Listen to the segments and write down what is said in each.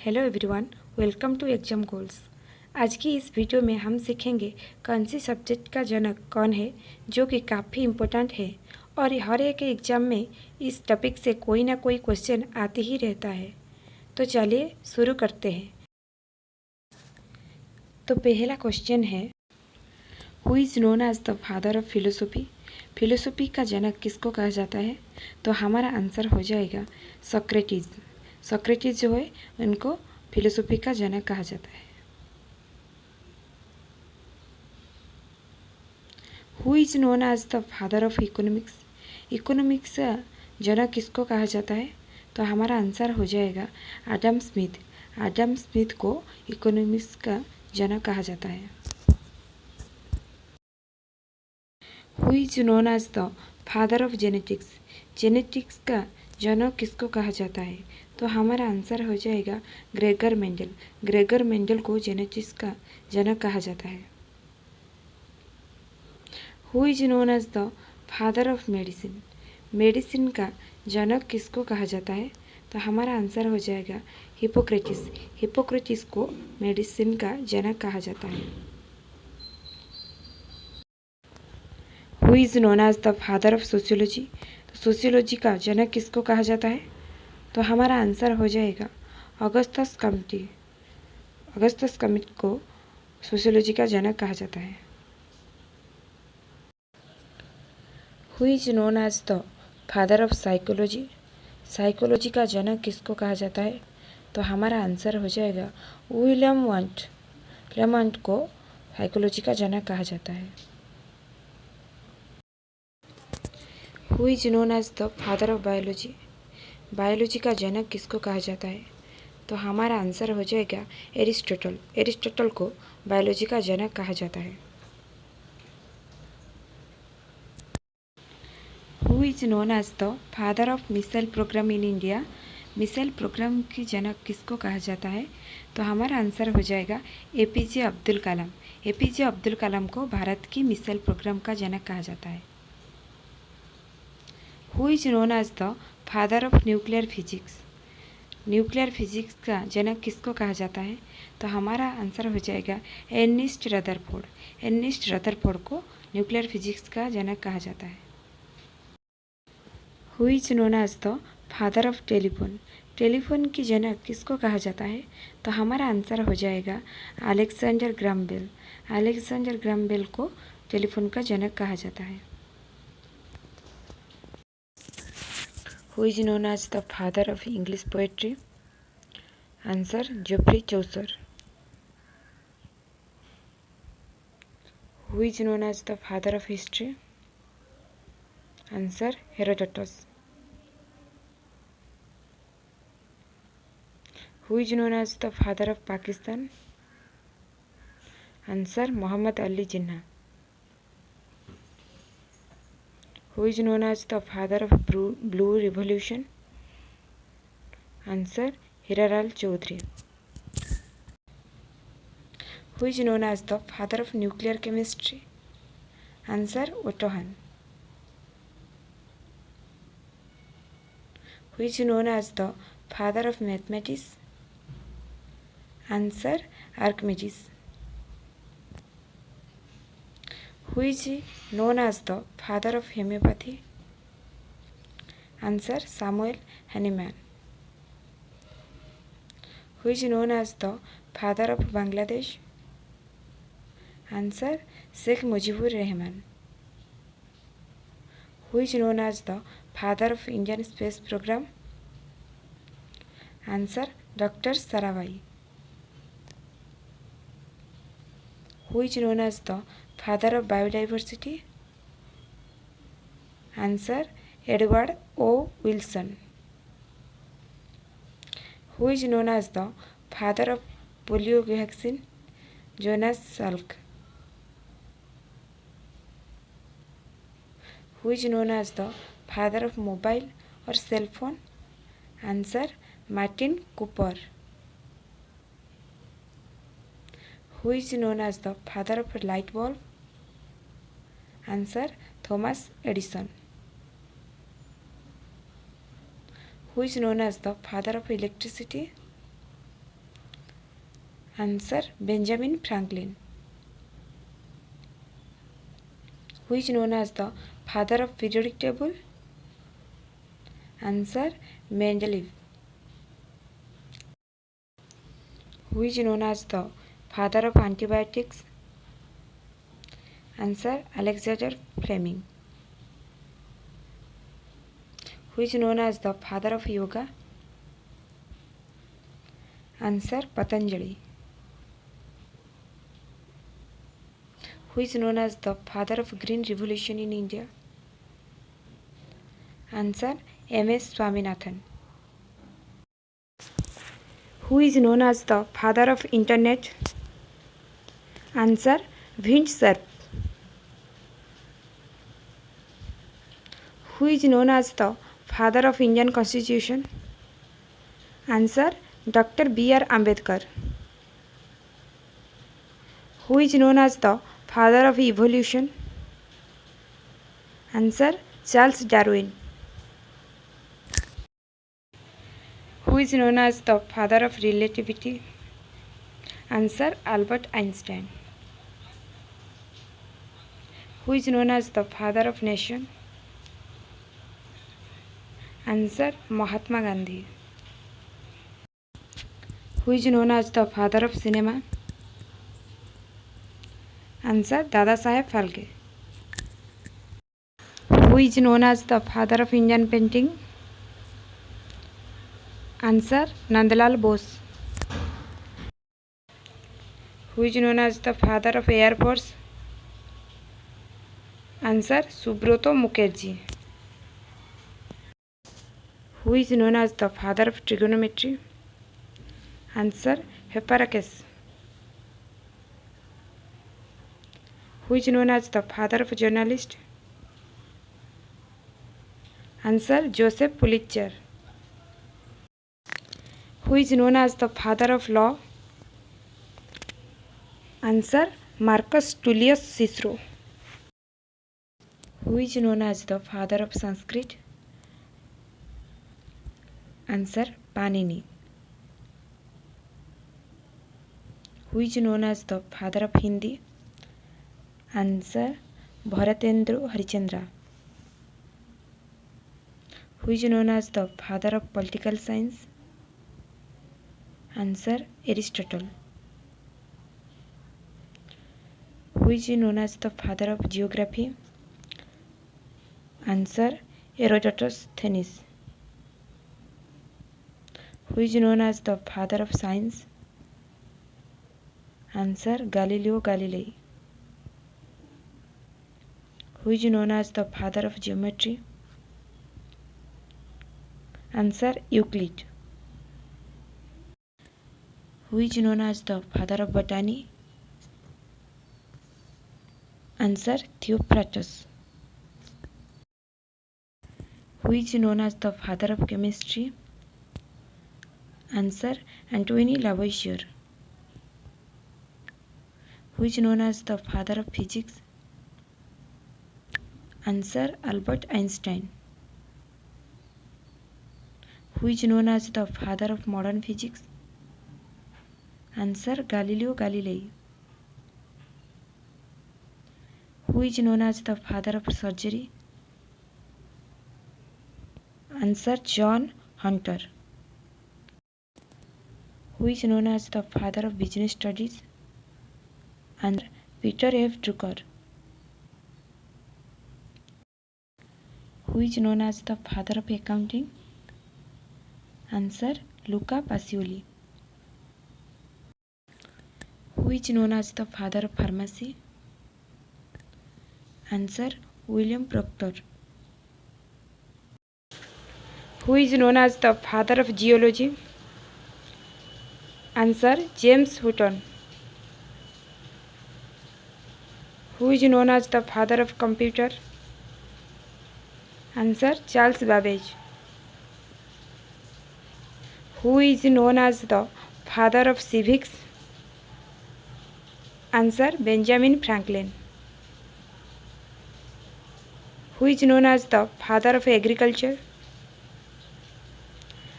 Hello everyone, welcome to exam goals. आज की इस वीडियो में हम सीखेंगे कौन सी सब्जेक्ट का जनक कौन है, जो कि काफ़ी इम्पोर्टेंट है और हर एक एग्ज़ाम में इस टॉपिक से कोई ना कोई क्वेश्चन आते ही रहता है। तो चलिए शुरू करते हैं। तो पहला क्वेश्चन है, who is known as the father of philosophy. Philosophy का जनक किसको कहा जाता है? तो हमारा आंसर हो जाएगा सोक्रेटिस। सोक्रेटिस जो है उनको फिलोसफी का जनक कहा जाता है। Who is known as the father of economics. Economics का जनक किसको कहा जाता है? तो हमारा आंसर हो जाएगा एडम स्मिथ। एडम स्मिथ को इकोनॉमिक्स का जनक कहा जाता है। Who is known as the father of genetics. Genetics का जनक किसको कहा जाता है? तो हमारा आंसर हो जाएगा ग्रेगर मेंडल। ग्रेगर मेंडल को जेनेटिक्स का जनक कहा जाता है। Who is known as the father of medicine. Medicine का जनक किसको कहा जाता है? तो हमारा आंसर हो जाएगा हिपोक्रेटिस। हिपोक्रेटिस को मेडिसिन का जनक कहा जाता है। Who is known as the father of sociology. तो सोशियोलॉजी का जनक किसको कहा जाता है? तो हमारा आंसर हो जाएगा ऑगस्टस कमिटी। ऑगस्टस कमिटी को सोशियोलॉजी का जनक कहा जाता है। Who is known as the father of psychology. Psychology का जनक किसको कहा जाता है? तो हमारा आंसर हो जाएगा विलियम वंट। विलियम वंट को साइकोलॉजी का जनक कहा जाता है। Who is known as the father of biology. Biology का जनक किसको कहा जाता है? तो हमारा आंसर हो जाएगा एरिस्टोटल। एरिस्टोटल को बायोलॉजी का जनक कहा जाता है। Who is known as the father of missile program in India. Missile program की जनक किसको कहा जाता है? तो हमारा आंसर हो जाएगा एपीजे अब्दुल कलाम। एपीजे अब्दुल कलाम को भारत की मिसाइल प्रोग्राम का जनक कहा जाता है। Who is known as the father of nuclear physics. Nuclear physics का जनक किसको कहा जाता है? तो हमारा आंसर हो जाएगा एर्नेस्ट रदरफोर्ड। एर्नेस्ट रदरफोर्ड को न्यूक्लियर फिजिक्स का जनक कहा जाता है। Who is known as the father of telephone. Telephone की जनक किसको कहा जाता है? तो हमारा आंसर हो जाएगा Alexander Graham Bell. Alexander Graham Bell को टेलीफोन का जनक कहा जाता है। Who is known as the father of English poetry. Answer Geoffrey Chaucer. Who is known as the father of history. Answer Herodotus. Who is known as the father of Pakistan. Answer Mohammad Ali Jinnah. Who is known as the father of blue revolution. Answer Hiralal Chaudhary. Who is known as the father of nuclear chemistry. Answer Otto Hahn. Who is known as the father of mathematics. Answer Archimedes. Who is known as the father of homeopathy. Answer Samuel Hahnemann. Who is known as the father of Bangladesh. Answer Sheikh Mujibur Rahman. Who is known as the father of Indian space program. Answer doctor Sarabhai. Who is known as the father of biodiversity. Answer Edward O Wilson. Who is known as the father of polio vaccine. Jonas Salk. Who is known as the father of mobile और cell phone. Answer Martin Cooper. Who is known as the father of light bulb. Answer Thomas Edison. Who is known as the father of electricity. Answer Benjamin Franklin. Who is known as the father of periodic table? Answer Mendeleev. Who is known as the father of antibiotics? Answer Alexander Fleming. Who is known as the father of yoga? Answer Patanjali. Who is known as the father of Green Revolution in India? Answer M.S. Swaminathan. Who is known as the father of Internet? Answer Vint Cerf. Who is known as the father of Indian Constitution? Answer Dr. B.R. Ambedkar. Who is known as the father of evolution? Answer Charles Darwin. Who is known as the father of relativity? Answer Albert Einstein. Who is known as the father of nation? Answer Mahatma Gandhi. Who is known as the father of cinema? Answer Dada Saheb Phalke. Who is known as the father of Indian painting? Answer Nandlal Bose. Who is known as the father of Air Force? Answer Subroto Mukherjee. Who is known as the father of trigonometry? Answer Hipparchus. Who is known as the father of journalist? Answer Joseph Pulitzer. Who is known as the father of law? Answer Marcus Tullius Cicero. Who is known as the father of Sanskrit? Answer Panini. Who is known as the father of Hindi? Answer Bharatendra Harichandra. Who is known as the father of political science? Answer Aristotle. Who is known as the father of geography? Answer Eratosthenes. Who is known as the father of science? Answer Galileo Galilei. Who is known as the father of geometry? Answer Euclid. Who is known as the father of botany? Answer Theophrastus. Who is known as the father of chemistry? Answer Antony Lavoisier. Who is known as the father of physics? Answer Albert Einstein. Who is known as the father of modern physics? Answer Galileo Galilei. Who is known as the father of surgery? Answer John Hunter. Who is known as the father of business studies? Answer Peter F. Drucker. Who is known as the father of accounting? Answer Luca Pacioli. Who is known as the father of pharmacy? Answer William Proctor. Who is known as the father of geology? Answer James Hutton. Who is known as the father of computer? Answer Charles Babbage. Who is known as the father of civics? Answer Benjamin Franklin. Who is known as the father of agriculture?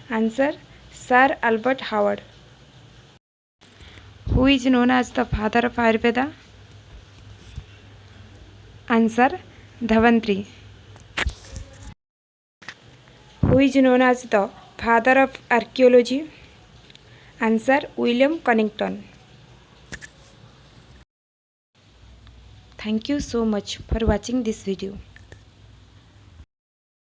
Answer Sir Albert Howard. Who is known as the father of Ayurveda? Answer, Dhavantri. Who is known as the father of archaeology? Answer, William Connington. Thank you so much for watching this video.